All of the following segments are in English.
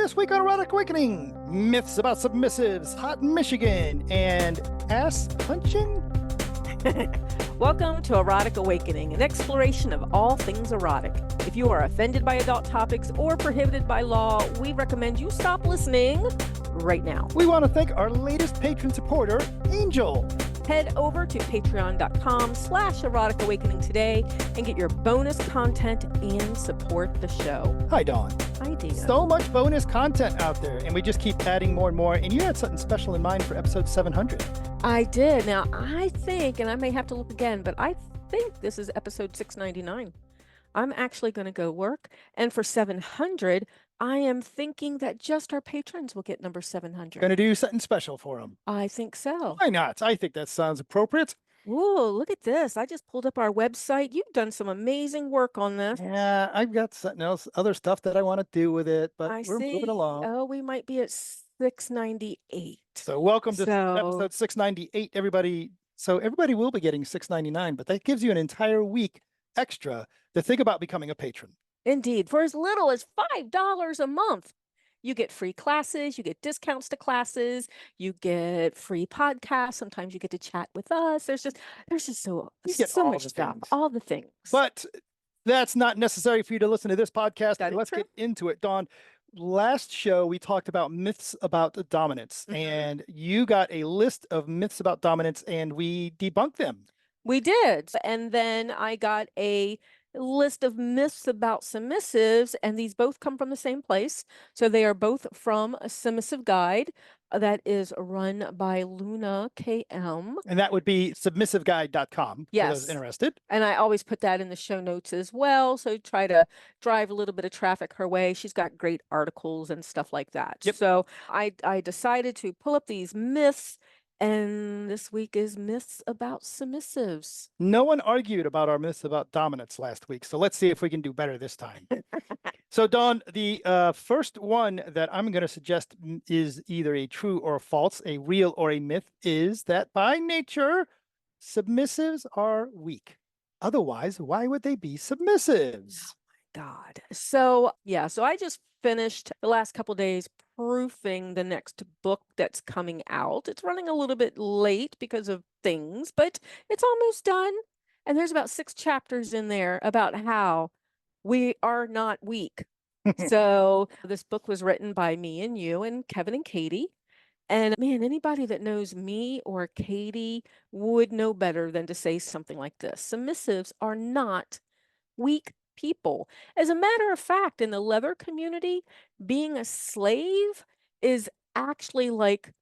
This week on Erotic Awakening, myths about submissives, hot Michigan, and ass punching. Welcome to Erotic Awakening, an exploration of all things erotic. If you are offended by adult topics or prohibited by law, we recommend you stop listening right now. We want to thank our latest patron supporter, Angel. Head over to patreon.com/Erotic Awakening today and get your bonus content and support the show. Hi, Dawn. Hi, Dina. So much bonus content out there, and we just keep adding more and more. And you had something special in mind for episode 700. I did. Now, I think, and I may have to look again, but I think this is episode 699. I'm actually going to go work. And for 700, I am thinking that just our patrons will get number 700. Going to do something special for them. I think so. Why not? I think that sounds appropriate. Whoa, look at this. I just pulled up our website. You've done some amazing work on this. Yeah, I've got something else, other stuff that I want to do with it, but we're moving along. Oh, we might be at 698. So welcome to episode 698, everybody. So everybody will be getting 699, but that gives you an entire week extra to think about becoming a patron. Indeed. For as little as $5 a month, you get free classes, you get discounts to classes, you get free podcasts. Sometimes you get to chat with us. There's just so much stuff, all the things. But that's not necessary for you to listen to this podcast. Let's get into it. Dawn, last show we talked about myths about dominance, and you got a list of myths about dominance, and we debunked them. We did. And then I got a list of myths about submissives, and these both come from the same place. So they are both from a submissive guide that is run by Luna KM. And that would be submissiveguide.com. Yes. For those interested. And I always put that in the show notes as well. So try to drive a little bit of traffic her way. She's got great articles and stuff like that. Yep. So I decided to pull up these myths. And this week is myths about submissives. No one argued about our myths about dominance last week, so let's see if we can do better this time. So, Dawn, the first one that I'm going to suggest is either a true or a false, a real or a myth, is that by nature, submissives are weak. Otherwise, why would they be submissives? Oh my God. So I just finished the last couple of days proofing the next book that's coming out. It's running a little bit late because of things, but it's almost done. And there's about 6 chapters in there about how we are not weak. So this book was written by me and you and Kevin and Katie. And man, anybody that knows me or Katie would know better than to say something like this. Submissives are not weak people. As a matter of fact, in the leather community, being a slave is actually like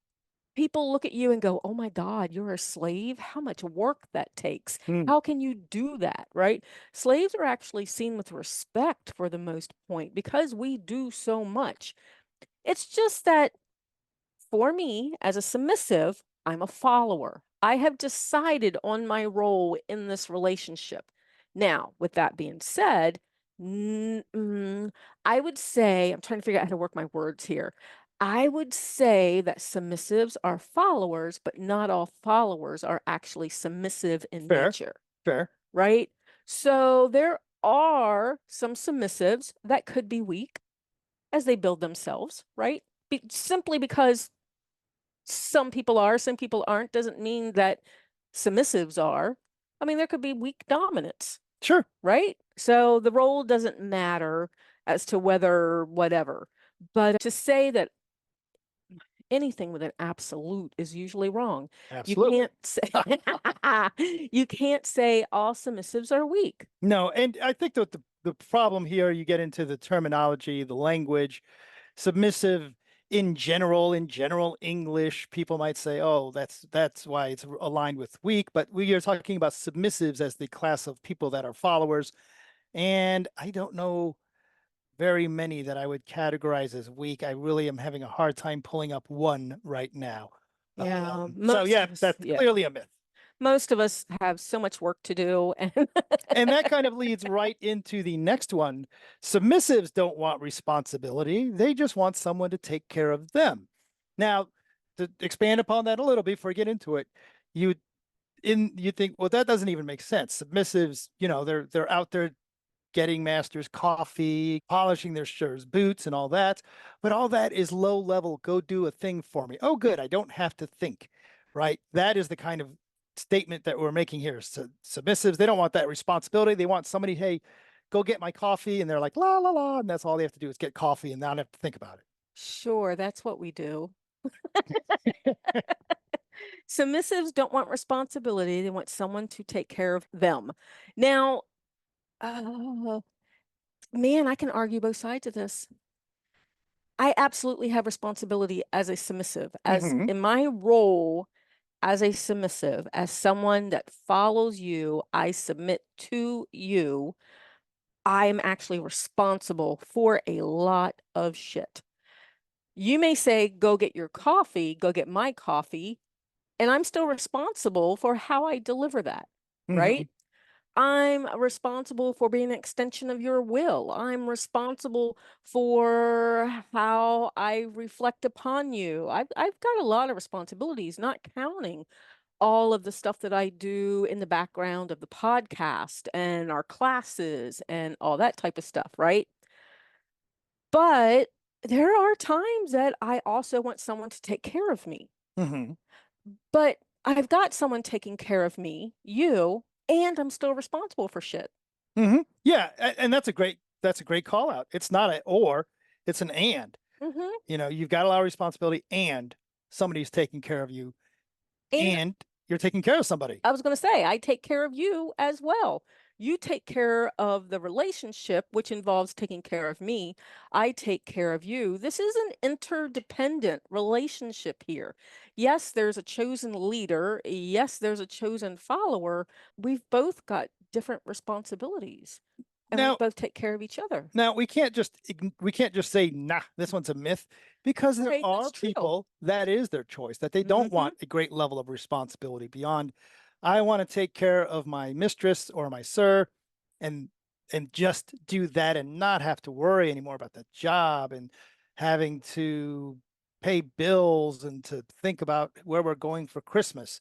people look at you and go, oh my God, you're a slave? How much work that takes. How can you do that, right? Slaves are actually seen with respect for the most point because we do so much. It's just that for me, as a submissive, I'm a follower. I have decided on my role in this relationship. Now, with that being said, I would say, I'm trying to figure out how to work my words here. I would say that submissives are followers, but not all followers are actually submissive in nature. Fair. Right? So there are some submissives that could be weak as they build themselves, right? Simply because some people are, some people aren't, doesn't mean that submissives are. I mean, there could be weak dominance. Sure. Right? So the role doesn't matter as to whether whatever. But to say that anything with an absolute is usually wrong. Absolutely. You can't say all submissives are weak. No, and I think that the problem here, you get into the terminology, the language, submissive in general English, people might say, oh, that's why it's aligned with weak, but we are talking about submissives as the class of people that are followers. And I don't know very many that I would categorize as weak. I really am having a hard time pulling up one right now. Yeah. That's clearly a myth. Most of us have so much work to do. And that kind of leads right into the next one. Submissives don't want responsibility. They just want someone to take care of them. Now, to expand upon that a little before we get into it, you think, well, that doesn't even make sense. Submissives, they're out there getting masters coffee, polishing their shirts, boots, and all that. But all that is low level. Go do a thing for me. Oh, good. I don't have to think, right? That is the kind of statement that we're making here. So submissives, they don't want that responsibility. They want somebody, hey, go get my coffee. And they're like, la, la, la. And that's all they have to do is get coffee and not have to think about it. Sure, that's what we do. Submissives don't want responsibility. They want someone to take care of them. Now, man, I can argue both sides of this. I absolutely have responsibility as a submissive, as Mhm. in my role as a submissive, as someone that follows you, I submit to you. I'm actually responsible for a lot of shit. You may say, go get your coffee, go get my coffee, and I'm still responsible for how I deliver that, right? Mhm. I'm responsible for being an extension of your will. I'm responsible for how I reflect upon you. I've got a lot of responsibilities, not counting all of the stuff that I do in the background of the podcast and our classes and all that type of stuff, right? But there are times that I also want someone to take care of me. Mhm. But I've got someone taking care of me, you, and I'm still responsible for shit. Mhm. Yeah, and that's a great call out. It's not an or, it's an and. Mm-hmm. You've got a lot of responsibility and somebody's taking care of you And and you're taking care of somebody. I was going to say, I take care of you as well. You take care of the relationship, which involves taking care of me. I take care of you. This is an interdependent relationship here. Yes, there's a chosen leader. Yes, there's a chosen follower. We've both got different responsibilities and we Now, both take care of each other. now we can't just say nah, this one's a myth because there Okay, are that's true. people that is their choice that they don't Mm-hmm. want a great level of responsibility beyond I want to take care of my mistress or my sir and just do that and not have to worry anymore about the job and having to pay bills and to think about where we're going for Christmas.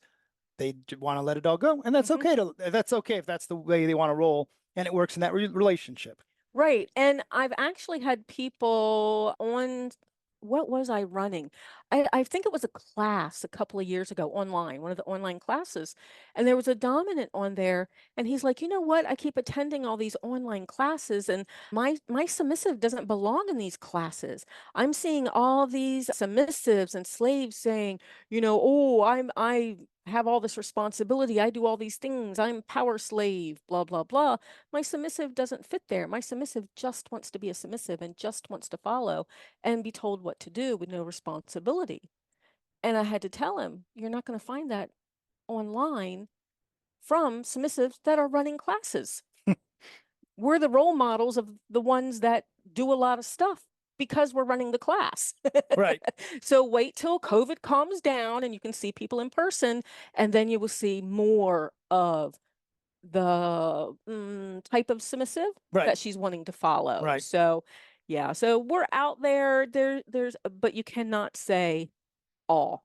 They want to let it all go, and Mm-hmm. that's okay if that's the way they want to roll and it works in that relationship. Right. And I've actually had people on, what was I running? I think it was a class a couple of years ago online, one of the online classes. And there was a dominant on there. And he's like, you know what? I keep attending all these online classes and my submissive doesn't belong in these classes. I'm seeing all these submissives and slaves saying, oh, I have all this responsibility. I do all these things. I'm power slave, blah, blah, blah. My submissive doesn't fit there. My submissive just wants to be a submissive and just wants to follow and be told what to do with no responsibility. And I had to tell him, you're not going to find that online from submissives that are running classes. We're the role models of the ones that do a lot of stuff because we're running the class. Right. So wait till COVID calms down and you can see people in person, and then you will see more of the type of submissive Right. that she's wanting to follow. Right. So, yeah, so we're out there. But you cannot say all.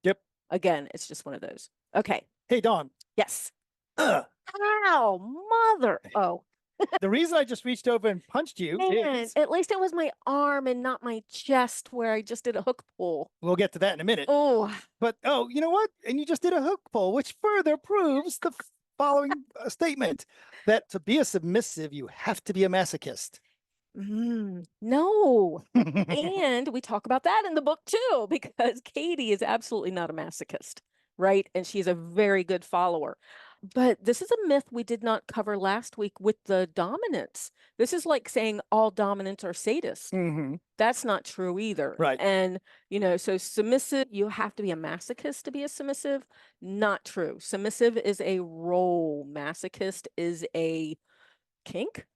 Yep. Again, it's just one of those. Okay. Hey, Dawn. Yes. Uh, Ow, mother. Oh, the reason I just reached over and punched you man. is At least it was my arm and not my chest where I just did a hook pull. we'll get to that in a minute. Oh, But oh, you know what? And you just did a hook pull, which further proves the following statement that to be a submissive, you have to be a masochist. no. And we talk about that in the book too, because Katie is absolutely not a masochist, right? And she's a very good follower. But this is a myth we did not cover last week with the dominants. This is like saying all dominants are sadists. Mm-hmm. That's not true either. Right. And, so submissive, you have to be a masochist to be a submissive. Not true. Submissive is a role, masochist is a kink,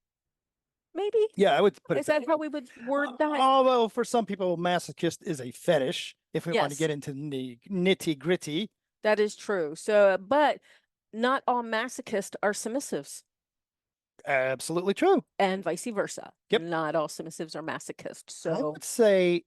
maybe? Yeah, I would put Is it that that how we would word that? although for some people, masochist is a fetish. If we want to Yes. get into the nitty gritty, That is true. So, but not all masochists are submissives, absolutely true. and vice versa. Yep. Not all submissives are masochists. I So, would say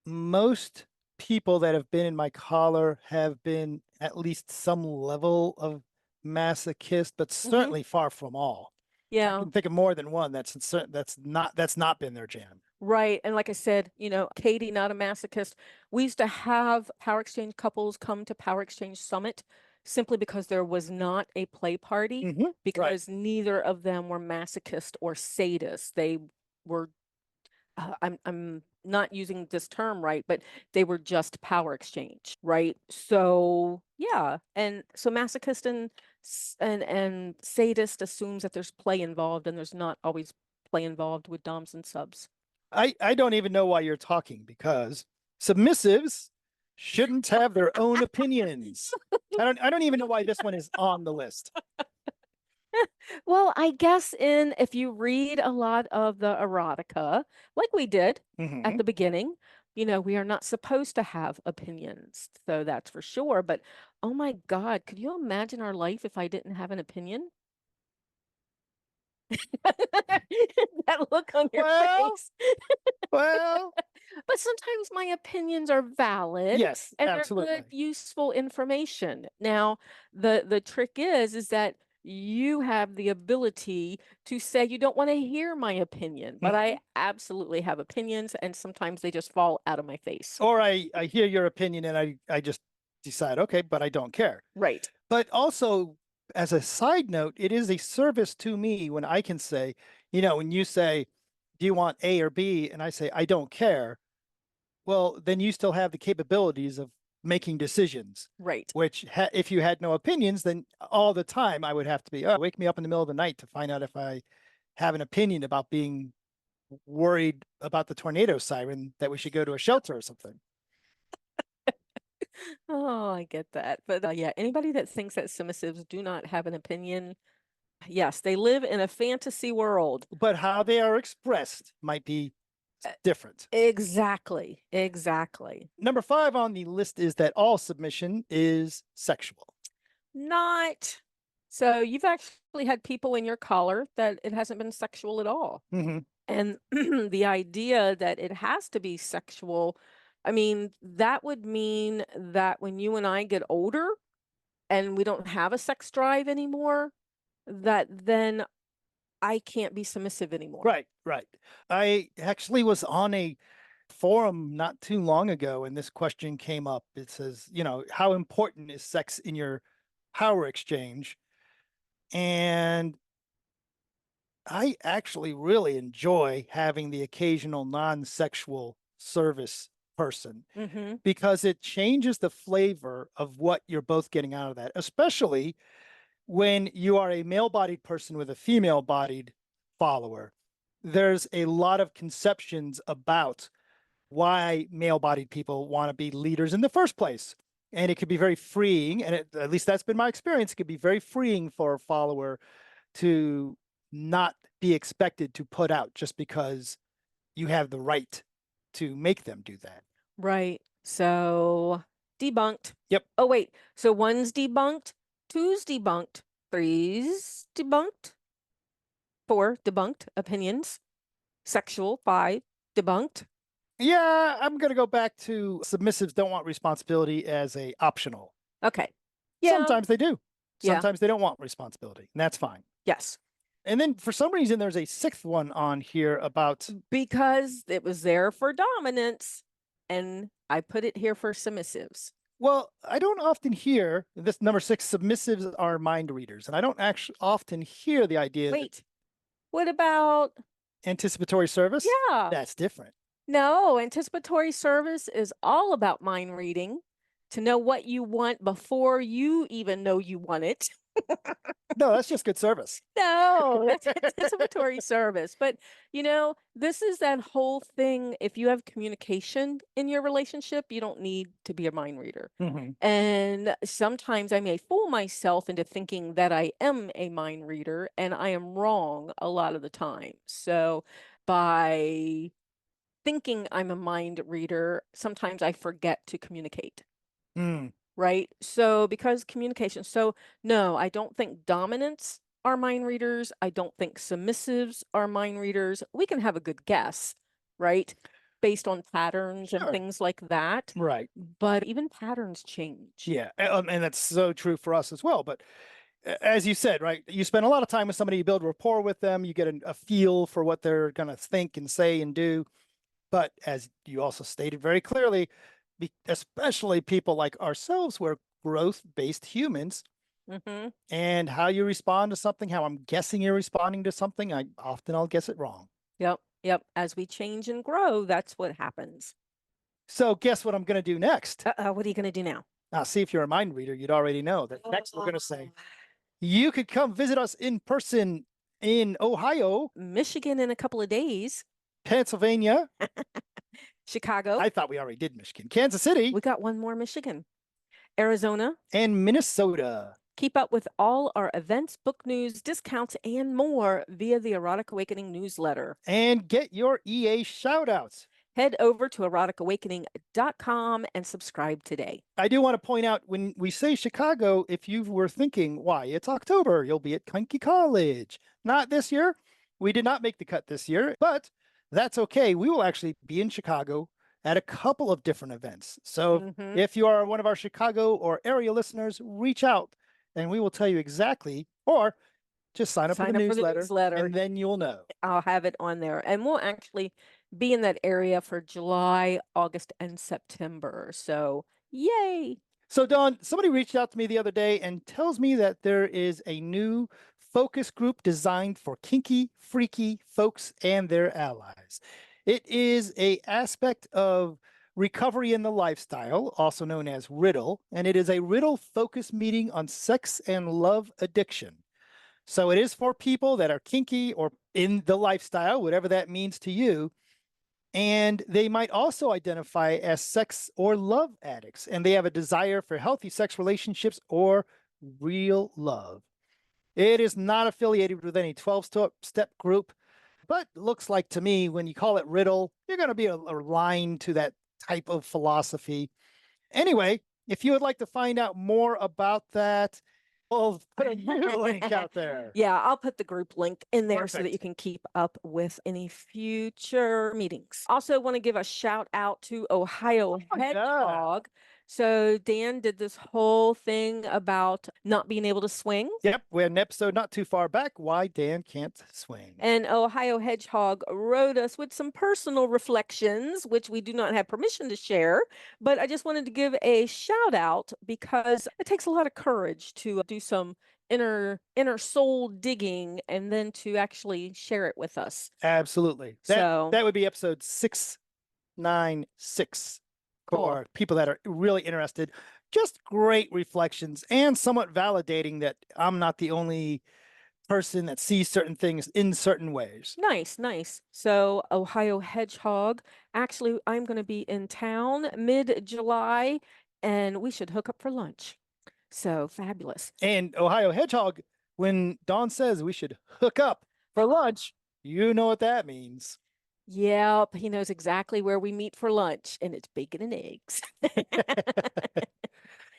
most people that have been in my collar have been at least some level of masochist, but certainly far from all. I Yeah. can think of more than one that's not been their jam. Right. And like I said, Katie, not a masochist. We used to have power exchange couples come to Power Exchange Summit simply because there was not a play party, Right. because neither of them were masochist or sadist. They were, I'm not using this term right, but they were just power exchange, right? So yeah, and so masochist and sadist assumes that there's play involved, and there's not always play involved with doms and subs. I don't even know why you're talking, because submissives shouldn't have their own opinions. I don't even know why this one is on the list. Well, I guess if you read a lot of the erotica, like we did at the beginning, we are not supposed to have opinions. So that's for sure. But oh my God, could you imagine our life if I didn't have an opinion? That look on your face. Well, But sometimes my opinions are valid. yes, And absolutely. they're good, useful information. Now, the trick is that you have the ability to say you don't want to hear my opinion, but I absolutely have opinions, and sometimes they just fall out of my face. Or I hear your opinion and I just decide, okay, but I don't care. Right. But also, as a side note, it is a service to me when I can say, when you say, do you want A or B? And I say, I don't care. Well, then you still have the capabilities of making decisions. Right. Which if you had no opinions, then all the time I would have to be, wake me up in the middle of the night to find out if I have an opinion about being worried about the tornado siren, that we should go to a shelter or something. Oh, I get that. But yeah, anybody that thinks that submissives do not have an opinion, yes, they live in a fantasy world. But how they are expressed might be different. Exactly. Exactly. Number 5 on the list is that all submission is sexual. Not. So you've actually had people in your collar that it hasn't been sexual at all. And the idea that it has to be sexual, I mean, that would mean that when you and I get older and we don't have a sex drive anymore, that then I can't be submissive anymore. Right. I actually was on a forum not too long ago, and this question came up. It says, how important is sex in your power exchange? And I actually really enjoy having the occasional non-sexual service person, because it changes the flavor of what you're both getting out of that, especially when you are a male-bodied person with a female-bodied follower. There's a lot of conceptions about why male-bodied people want to be leaders in the first place. And it could be very freeing, and at least that's been my experience. It could be very freeing for a follower to not be expected to put out just because you have the right to make them do that. Right. So debunked. Yep. Oh, wait. So 1's debunked, 2's debunked, 3's debunked, 4 debunked opinions, sexual 5 debunked. Yeah, I'm going to go back to submissives don't want responsibility as a optional. Okay. Yeah. Sometimes they do. Yeah. Sometimes they don't want responsibility, and that's fine. Yes. And then for some reason, there's a 6th one on here about, because it was there for dominance, and I put it here for submissives. well, I don't often hear this number 6, submissives are mind readers. And I don't actually often hear the idea. Wait, what about anticipatory service? Yeah. That's different. No, anticipatory service is all about mind reading, to know what you want before you even know you want it. No, that's just good service. No, that's anticipatory service. But, this is that whole thing. If you have communication in your relationship, you don't need to be a mind reader. And sometimes I may fool myself into thinking that I am a mind reader, and I am wrong a lot of the time. So by thinking I'm a mind reader, sometimes I forget to communicate. Right? So because communication, so no, I don't think dominants are mind readers. I don't think submissives are mind readers. We can have a good guess, right? Based on patterns and things like that. Right. But even patterns change. Yeah. And that's so true for us as well. But as you said, right, you spend a lot of time with somebody, you build rapport with them, you get a feel for what they're going to think and say and do. But as you also stated very clearly, especially people like ourselves, we're growth-based humans, Mm-hmm. and how you respond to something, how I'm guessing you're responding to something, I'll guess it wrong. Yep. Yep. As we change and grow, that's what happens. So guess what I'm going to do next? What are you going to do now? See, if you're a mind reader, you'd already know that next we're going to say, you could come visit us in person in Ohio, Michigan in a couple of days. Pennsylvania. Chicago. I thought we already did Michigan. Kansas City. We got one more Michigan. Arizona. And Minnesota. Keep up with all our events, book news, discounts, and more via the Erotic Awakening newsletter. And get your EA shoutouts. Head over to eroticawakening.com and subscribe today. I do want to point out, when we say Chicago, if you were thinking, why, it's October, you'll be at Kinky College. Not this year. We did not make the cut this year, but that's okay. We will actually be in Chicago at a couple of different events. So if you are one of our Chicago or area listeners, reach out and we will tell you exactly, or just sign up for the newsletter, and then you'll know. I'll have it on there. And we'll actually be in that area for July, August, and September. So yay. So Dawn, somebody reached out to me the other day and tells me that there is a new focus group designed for kinky, freaky folks and their allies. It is an aspect of recovery in the lifestyle, also known as Riddle, and it is a Riddle focus meeting on sex and love addiction. So it is for people that are kinky or in the lifestyle, whatever that means to you. And they might also identify as sex or love addicts, and they have a desire for healthy sex relationships or real love. It is not affiliated with any 12-step group, but looks like to me, when you call it Riddle, you're going to be aligned to that type of philosophy. Anyway, if you would like to find out more about that, we'll put a new link out there. Yeah, I'll put the group link in there so that Perfect. you can keep up with any future meetings. Also want to give a shout out to Ohio Hedgehog. So Dan did this whole thing about not being able to swing. Yep, we had an episode not too far back, why Dan can't swing. And Ohio Hedgehog wrote us with some personal reflections, which we do not have permission to share. But I just wanted to give a shout out because it takes a lot of courage to do some inner soul digging and then to actually share it with us. Absolutely. That would be episode 696 for people that are really interested. Just great reflections and somewhat validating that I'm not the only person that sees certain things in certain ways. Nice, nice. So Ohio Hedgehog, actually, I'm going to be in town mid-July and we should hook up for lunch. So fabulous. And Ohio Hedgehog, when Dawn says we should hook up for lunch, you know what that means. Yep, he knows exactly where we meet for lunch, and it's bacon and eggs.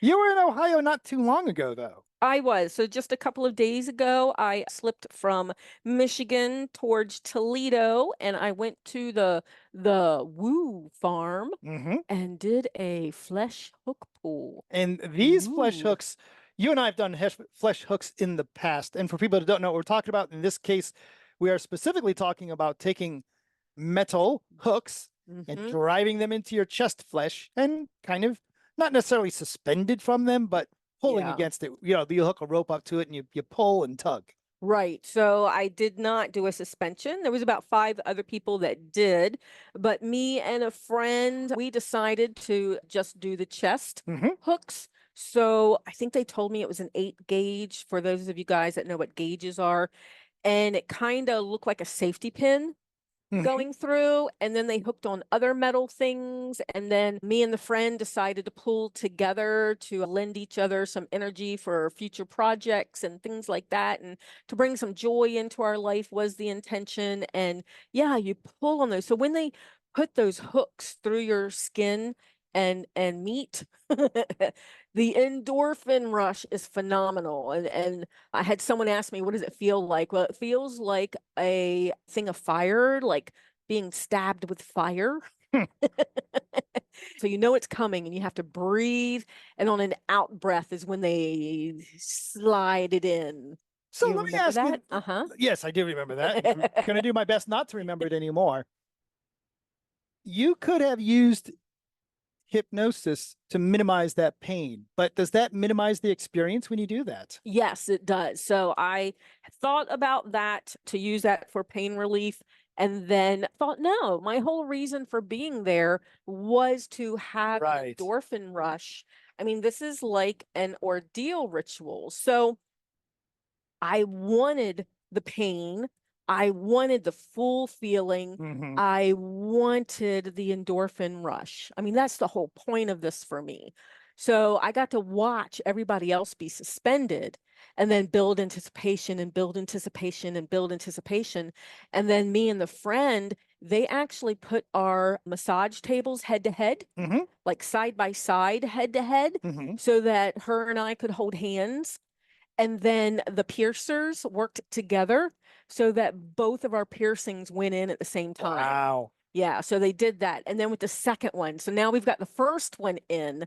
You were in Ohio not too long ago, though. I was. So just a couple of days ago, I slipped from Michigan towards Toledo, and I went to the Woo Farm and did a flesh hook pull. And these flesh hooks, you and I have done flesh hooks in the past. And for people that don't know what we're talking about, in this case, we are specifically talking about taking metal hooks and driving them into your chest flesh and kind of not necessarily suspended from them, but pulling against it. You know, you hook a rope up to it and you pull and tug. Right. So I did not do a suspension. There was about 5 other people that did, but me and a friend, we decided to just do the chest hooks. So I think they told me it was an 8 gauge for those of you guys that know what gauges are. And it kind of looked like a safety pin going through, and then they hooked on other metal things, and then me and the friend decided to pull together to lend each other some energy for future projects and things like that, and to bring some joy into our life was the intention. And yeah, you pull on those. So when they put those hooks through your skin and meat, the endorphin rush is phenomenal. And I had someone ask me, what does it feel like? Well, it feels like a thing of fire, like being stabbed with fire. So you know it's coming and you have to breathe. And on an out breath is when they slide it in. So You let me remember ask you. that? Uh-huh. Yes, I do remember that. I'm going to do my best not to remember it anymore. You could have used hypnosis to minimize that pain, but does that minimize the experience when you do that? Yes, it does. So I thought about that to use that for pain relief and then thought, no, my whole reason for being there was to have an Right. endorphin rush. I mean, this is like an ordeal ritual. So I wanted the pain. I wanted the full feeling. Mhm. I wanted the endorphin rush. I mean, that's the whole point of this for me. So I got to watch everybody else be suspended and then build anticipation and build anticipation and build anticipation. And then me and the friend, they actually put our massage tables head to head, Mhm. like side by side, head to head, Mhm. so that her and I could hold hands. And then the piercers worked together so that both of our piercings went in at the same time. Wow. Yeah, so they did that. And then with the second one, so now we've got the first one in,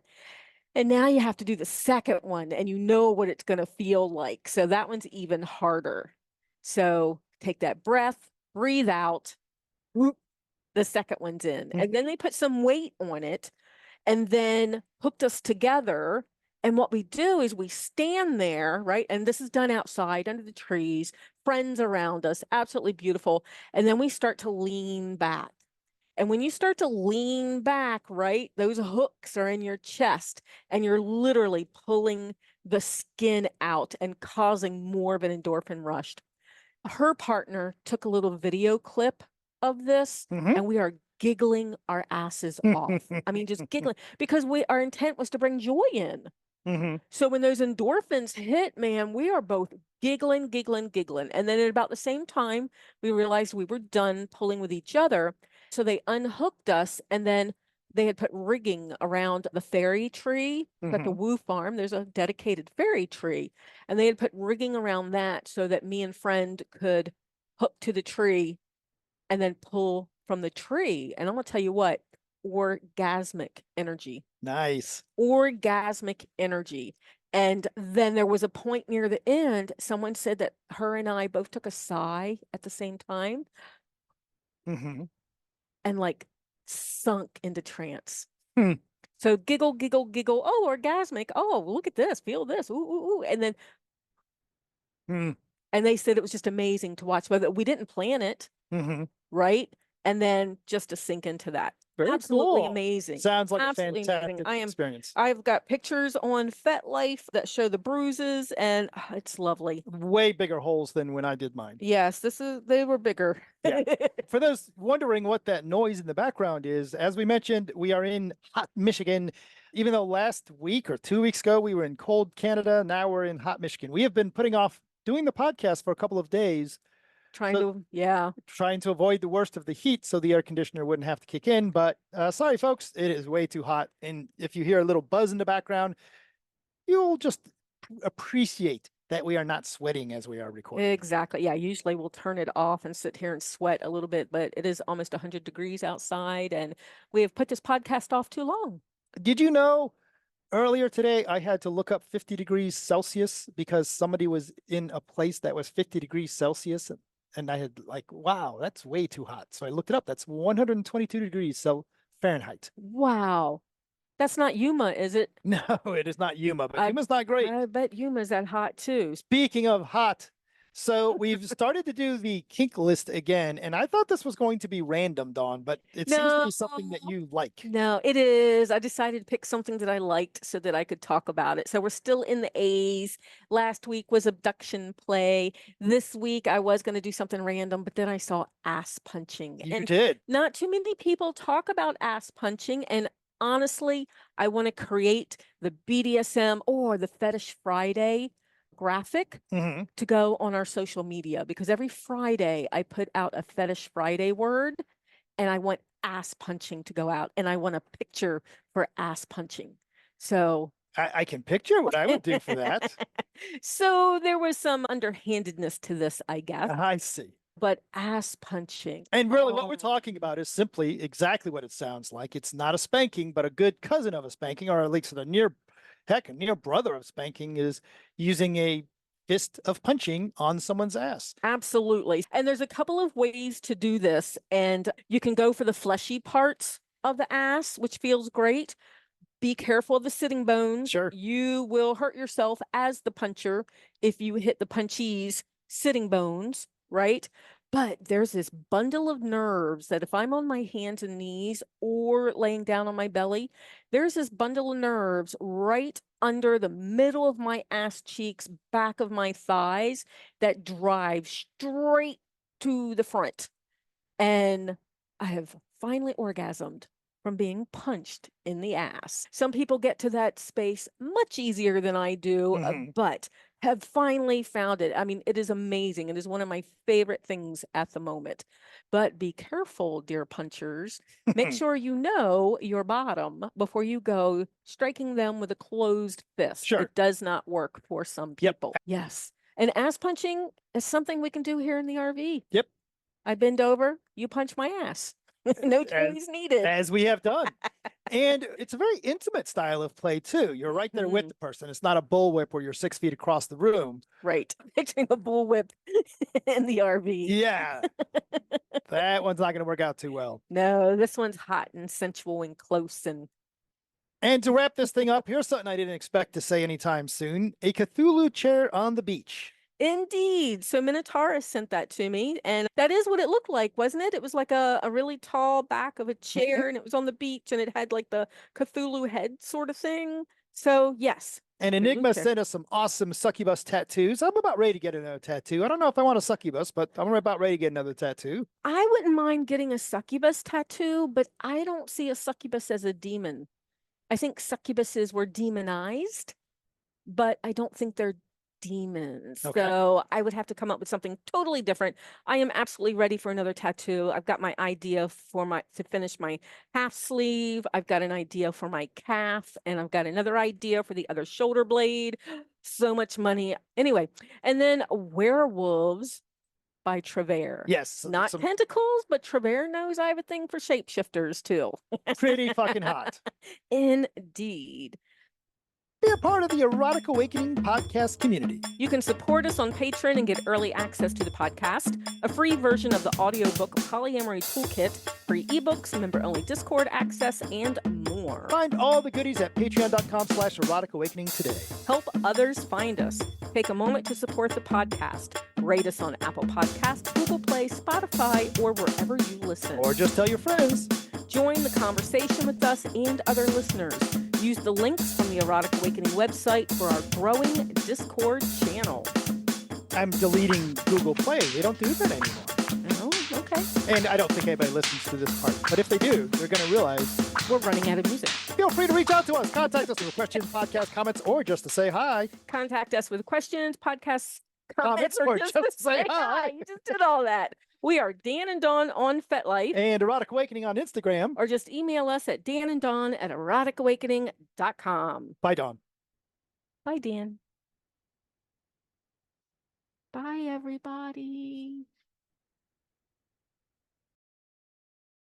and now you have to do the second one, and you know what it's going to feel like. So that one's even harder. So take that breath, breathe out, whoop, the second one's in. And then they put some weight on it and then hooked us together. And what we do is we stand there, right? And this is done outside under the trees, friends around us, absolutely beautiful. And then we start to lean back. And when you start to lean back, right, those hooks are in your chest and you're literally pulling the skin out and causing more of an endorphin rush. Her partner took a little video clip of this Mhm. and we are giggling our asses off. I mean, just giggling because our intent was to bring joy in. Mhm. So when those endorphins hit, man, we are both giggling, giggling, giggling. And then at about the same time, we realized we were done pulling with each other. So they unhooked us and then they had put rigging around the fairy tree at the Mhm. Woo Farm. There's a dedicated fairy tree. And they had put rigging around that so that me and friend could hook to the tree and then pull from the tree. And I'm going to tell you what, orgasmic energy. Nice. Orgasmic energy. And then there was a point near the end, someone said that her and I both took a sigh at the same time Mhm. and like sunk into trance. Hmm. So giggle, giggle, giggle. Oh, orgasmic. Oh, look at this. Feel this. Ooh, ooh, ooh. And then, Hmm. and they said it was just amazing to watch, but we didn't plan it, Mhm. right? And then just to sink into that. Very Absolutely cool. amazing. Sounds like Absolutely a amazing. fantastic experience. I've got pictures on FetLife that show the bruises and it's lovely. Way bigger holes than when I did mine. Yes, they were bigger. Yeah. For those wondering what that noise in the background is, as we mentioned, we are in hot Michigan. Even though last week or 2 weeks ago we were in cold Canada, now we're in hot Michigan. We have been putting off doing the podcast for a couple of days, Yeah. trying to avoid the worst of the heat so the air conditioner wouldn't have to kick in. But sorry, folks, it is way too hot. And if you hear a little buzz in the background, you'll just appreciate that we are not sweating as we are recording. Exactly. Yeah, usually we'll turn it off and sit here and sweat a little bit, but it is almost 100 degrees outside and we have put this podcast off too long. Did you know earlier today I had to look up 50 degrees Celsius because somebody was in a place that was 50 degrees Celsius and I had like, wow, that's way too hot. So I looked it up. That's 122 degrees Fahrenheit. Wow. That's not Yuma, is it? No, it is not Yuma, but Yuma's not great. I bet Yuma's that hot too. Speaking of hot, so we've started to do the kink list again, and I thought this was going to be random, Dawn, but it seems to be something that you like. No, it is. I decided to pick something that I liked so that I could talk about it. So we're still in the A's. Last week was abduction play. This week I was going to do something random, but then I saw ass punching. You And did. not too many people talk about ass punching. And honestly, I want to create the BDSM or the Fetish Friday graphic Mhm. to go on our social media because every Friday I put out a Fetish Friday word and I want ass punching to go out and I want a picture for ass punching. So I can picture what I would do for that. so there was some underhandedness to this, I guess. I see. but ass punching. And really, what we're Oh, talking about is simply exactly what it sounds like. It's not a spanking, but a good cousin of a spanking, or at least a near brother of spanking, is using a fist of punching on someone's ass. absolutely. And there's a couple of ways to do this. And you can go for the fleshy parts of the ass, which feels great. Be careful of the sitting bones. Sure. You will hurt yourself as the puncher if you hit the punchee's sitting bones, right? But there's this bundle of nerves that if I'm on my hands and knees or laying down on my belly, there's this bundle of nerves right under the middle of my ass cheeks, back of my thighs, that drive straight to the front. And I have finally orgasmed from being punched in the ass. Some people get to that space much easier than I do, but have finally found it. I mean, it is amazing. It is one of my favorite things at the moment. But be careful, dear punchers. Make sure you know your bottom before you go striking them with a closed fist. Sure. It does not work for some people. Yes. And ass punching is something we can do here in the RV. Yep. I bend over, you punch my ass. No toys needed. As we have done. And it's a very intimate style of play, too. You're right there with the person. It's not a bullwhip where you're 6 feet across the room. Right. Picturing a bullwhip in the RV. Yeah. That one's not going to work out too well. No, this one's hot and sensual and close. And to wrap this thing up, here's something I didn't expect to say anytime soon: a Cthulhu chair on the beach. Indeed. So Minotaurus sent that to me, and that is what it looked like, wasn't it? It was like a really tall back of a chair, and it was on the beach, and it had like the Cthulhu head sort of thing. So yes. And Enigma sent us some awesome succubus tattoos. I'm about ready to get another tattoo. I don't know if I want a succubus, but I'm about ready to get another tattoo. I wouldn't mind getting a succubus tattoo, but I don't see a succubus as a demon. I think succubuses were demonized, but I don't think they're demons. Okay. So I would have to come up with something totally different. I am absolutely ready for another tattoo. I've got my idea to finish my half sleeve. I've got an idea for my calf, and I've got another idea for the other shoulder blade. So much money. Anyway, and then werewolves by Trevere. Yes. Not tentacles, but Trevere knows I have a thing for shapeshifters too. Pretty fucking hot. Indeed. Be a part of the Erotic Awakening Podcast community. You can support us on Patreon and get early access to the podcast, a free version of the audiobook Polyamory Toolkit, free ebooks, member-only Discord access, and more. Find all the goodies at patreon.com/eroticawakening today. Help others find us. Take a moment to support the podcast. Rate us on Apple Podcasts, Google Play, Spotify, or wherever you listen. Or just tell your friends. Join the conversation with us and other listeners. Use the links from the Erotic Awakening website for our growing Discord channel. I'm deleting Google Play. They don't do that anymore. Oh, okay. And I don't think anybody listens to this part. But if they do, they're going to realize we're running out of music. Feel free to reach out to us. Contact us with questions, podcast comments, or just to say hi. Contact us with questions, podcast comments, or just to say hi. You just did all that. We are Dan and Dawn on FetLife. And Erotic Awakening on Instagram. Or just email us at dananddawn@eroticawakening.com. Bye, Dawn. Bye, Dan. Bye, everybody.